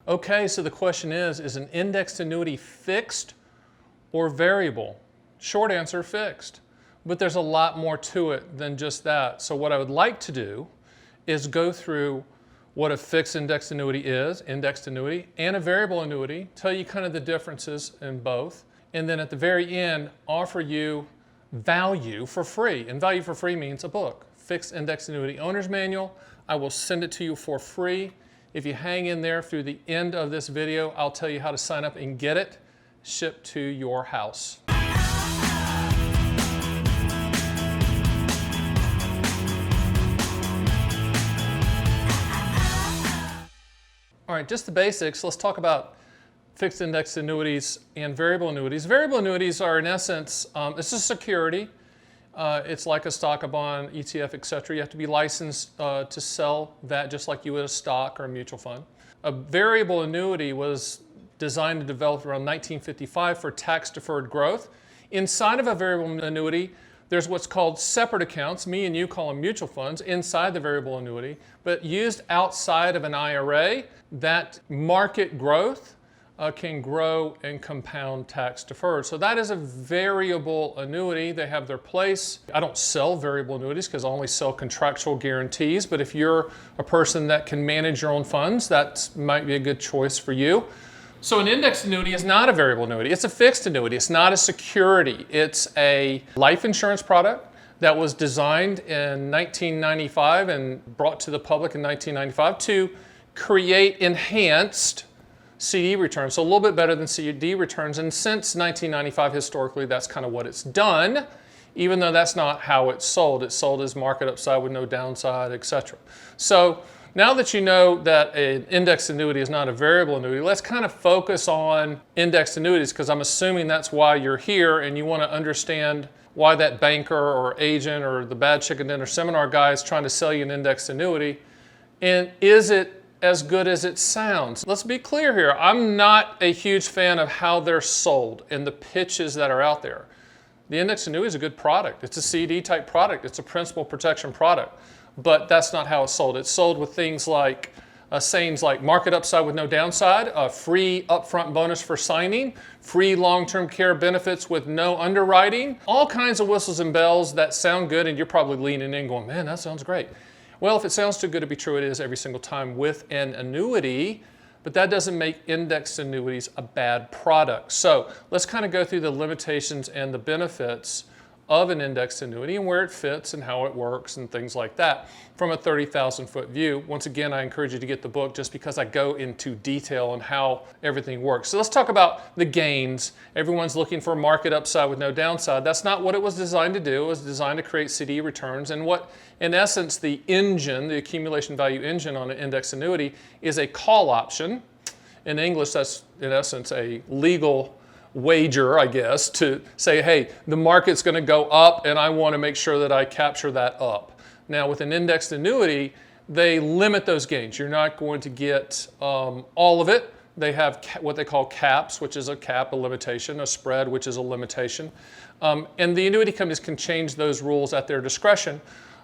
Okay, so the question is an indexed annuity fixed or variable? Short answer, fixed. But there's a lot more to it than just that. So what I would like to do is go through what a fixed indexed annuity is, indexed annuity, and a variable annuity, tell you kind of the differences in both, and then at the very end, offer you value for free. And value for free means a book, Fixed Indexed Annuity Owner's Manual. I will send it to you for free. If you hang in there through the end of this video, I'll tell you how to sign up and get it shipped to your house. All right, just the basics. Let's talk about fixed indexed annuities and variable annuities. Variable annuities are, in essence, it's a security. It's like a stock, a bond, ETF, etc. You have to be licensed to sell that just like you would a stock or a mutual fund. A variable annuity was designed and developed around 1955 for tax-deferred growth. Inside of a variable annuity, there's what's called separate accounts. Me and you call them mutual funds inside the variable annuity, but used outside of an IRA, that market growth can grow and compound tax deferred. So that is a variable annuity. They have their place. I don't sell variable annuities because I only sell contractual guarantees, but if you're a person that can manage your own funds, that might be a good choice for you. So an indexed annuity is not a variable annuity. It's a fixed annuity. It's not a security. It's a life insurance product that was designed in 1995 and brought to the public in 1995 to create enhanced CD returns, so a little bit better than CD returns. And since 1995, historically, that's kind of what it's done, even though that's not how it's sold. It's sold as market upside with no downside, etc. So now that you know that an indexed annuity is not a variable annuity, let's kind of focus on indexed annuities, because I'm assuming that's why you're here and you want to understand why that banker or agent or the bad chicken dinner seminar guy is trying to sell you an indexed annuity. And is it as good as it sounds? Let's be clear here. I'm not a huge fan of how they're sold and the pitches that are out there. The indexed annuity is a good product. It's a CD type product. It's a principal protection product. But that's not how it's sold. It's sold with things like sayings like market upside with no downside, a free upfront bonus for signing, free long-term care benefits with no underwriting, all kinds of whistles and bells that sound good, and you're probably leaning in going, man, that sounds great. Well, if it sounds too good to be true, it is every single time with an annuity, but that doesn't make indexed annuities a bad product. So let's kind of go through the limitations and the benefits of an indexed annuity and where it fits and how it works and things like that from a 30,000-foot view. Once again, I encourage you to get the book just because I go into detail on how everything works. So let's talk about the gains. Everyone's looking for market upside with no downside. That's not what it was designed to do. It was designed to create CD returns. And what, in essence, the engine, the accumulation value engine on an indexed annuity is a call option. In English, that's, in essence, a legal wager, I guess, to say, hey, the market's going to go up and I want to make sure that I capture that up. Now, with an indexed annuity, they limit those gains. You're not going to get all of it. They have what they call caps, which is a cap, a limitation, a spread, which is a limitation. And the annuity companies can change those rules at their discretion,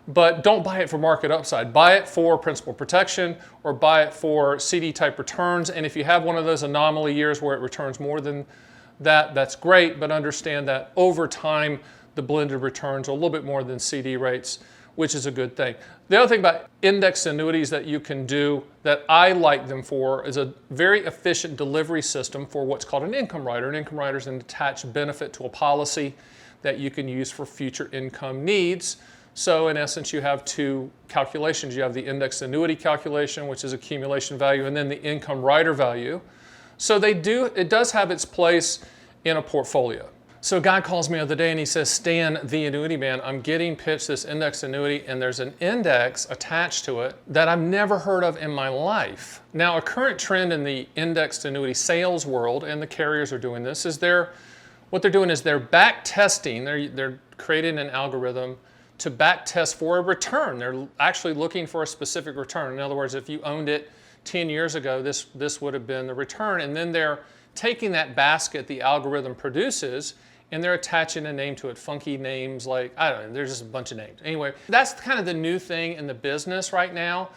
but don't buy it for market upside. Buy it for principal protection or buy it for CD type returns. And if you have one of those anomaly years where it returns more than that, that's great, but understand that over time, the blended returns are a little bit more than CD rates, which is a good thing. The other thing about indexed annuities that you can do that I like them for is a very efficient delivery system for what's called an income rider. An income rider is an attached benefit to a policy that you can use for future income needs. So in essence, you have two calculations. You have the indexed annuity calculation, which is accumulation value, and then the income rider value. So it does have its place in a portfolio. So a guy calls me the other day and he says, Stan, the annuity man, I'm getting pitched this indexed annuity and there's an index attached to it that I've never heard of in my life. Now, a current trend in the indexed annuity sales world, and the carriers are doing this, is what they're doing is they're back testing, they're creating an algorithm to back test for a return. They're actually looking for a specific return. In other words, if you owned it 10 years ago, this would have been the return. And then they're taking that basket the algorithm produces and they're attaching a name to it. Funky names like, I don't know, there's just a bunch of names. Anyway, that's kind of the new thing in the business right now.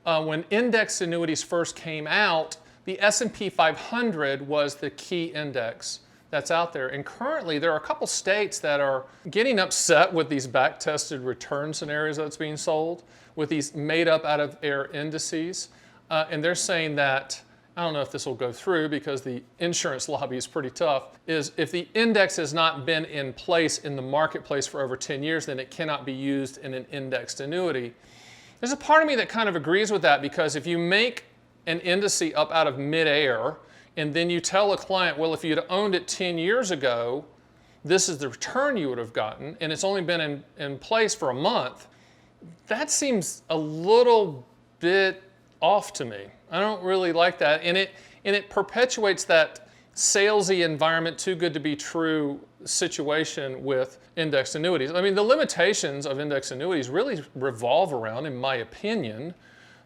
When indexed annuities first came out, the S&P 500 was the key index that's out there. And currently, there are a couple states that are getting upset with these back-tested return scenarios that's being sold, with these made-up out-of-air indices. And they're saying that, I don't know if this will go through because the insurance lobby is pretty tough, is if the index has not been in place in the marketplace for over 10 years, then it cannot be used in an indexed annuity. There's a part of me that kind of agrees with that, because if you make an indice up out of midair, and then you tell a client, well, if you'd owned it 10 years ago, this is the return you would have gotten, and it's only been in place for a month, that seems a little bit off to me. I don't really like that, and it perpetuates that salesy environment, too good to be true situation with indexed annuities. I mean, the limitations of indexed annuities really revolve around, in my opinion,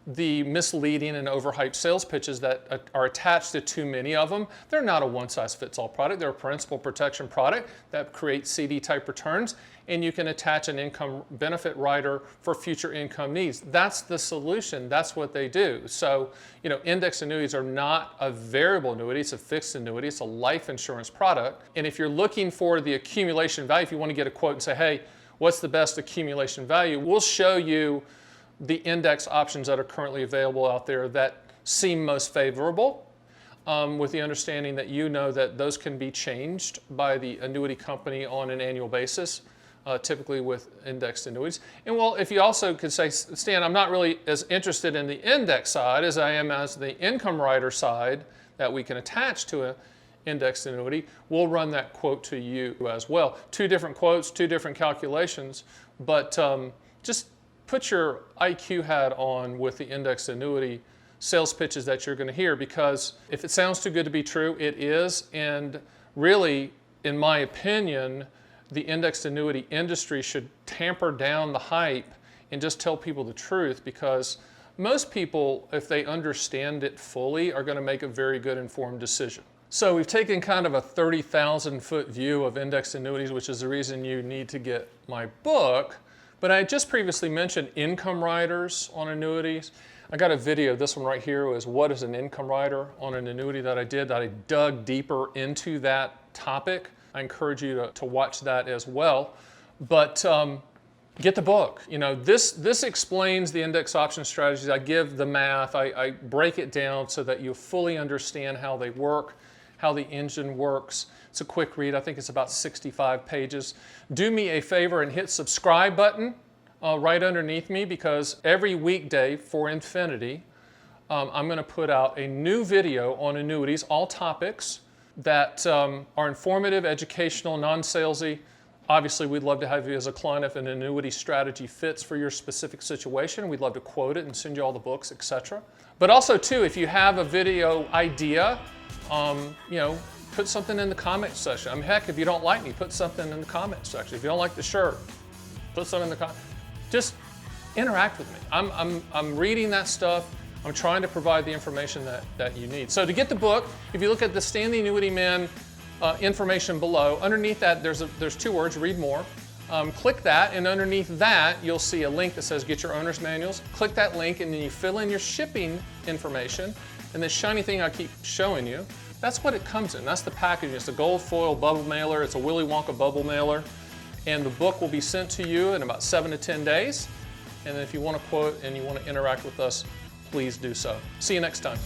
the misleading and overhyped sales pitches that are attached to too many of them. They're not a one-size-fits-all product. They're a principal protection product that creates CD-type returns, and you can attach an income benefit rider for future income needs. That's the solution. That's what they do. So, index annuities are not a variable annuity. It's a fixed annuity. It's a life insurance product. And if you're looking for the accumulation value, if you want to get a quote and say, hey, what's the best accumulation value, we'll show you the index options that are currently available out there that seem most favorable, with the understanding that that those can be changed by the annuity company on an annual basis, typically with indexed annuities. And well, if you also could say, Stan, I'm not really as interested in the index side as I am as the income rider side that we can attach to an indexed annuity, we'll run that quote to you as well. 2 different quotes, 2 different calculations, but just put your IQ hat on with the indexed annuity sales pitches that you're going to hear, because if it sounds too good to be true, it is. And really, in my opinion, the indexed annuity industry should tamper down the hype and just tell people the truth, because most people, if they understand it fully, are going to make a very good informed decision. So we've taken kind of a 30,000-foot view of indexed annuities, which is the reason you need to get my book. But I just previously mentioned income riders on annuities. I got a video, this one right here was what is an income rider on an annuity that I did, that I dug deeper into that topic. I encourage you to watch that as well. But get the book. This explains the index option strategies. I give the math, I break it down so that you fully understand how they work, how the engine works. It's a quick read. I think it's about 65 pages. Do me a favor and hit subscribe button right underneath me, because every weekday for infinity, I'm going to put out a new video on annuities, all topics that are informative, educational, non-salesy. Obviously, we'd love to have you as a client if an annuity strategy fits for your specific situation. We'd love to quote it and send you all the books, etc. But also, too, if you have a video idea, put something in the comment section. I mean, heck, if you don't like me, put something in the comment section. If you don't like the shirt, put something in the comment. Just interact with me. I'm reading that stuff. I'm trying to provide the information that you need. So to get the book, if you look at the Stan the Annuity Man information below, underneath that there's 2 words, read more. Click that, and underneath that you'll see a link that says get your owner's manuals. Click that link, and then you fill in your shipping information, and this shiny thing I keep showing you, that's what it comes in. That's the packaging. It's a gold foil bubble mailer. It's a Willy Wonka bubble mailer. And the book will be sent to you in about 7 to 10 days. And if you want to quote and you want to interact with us, please do so. See you next time.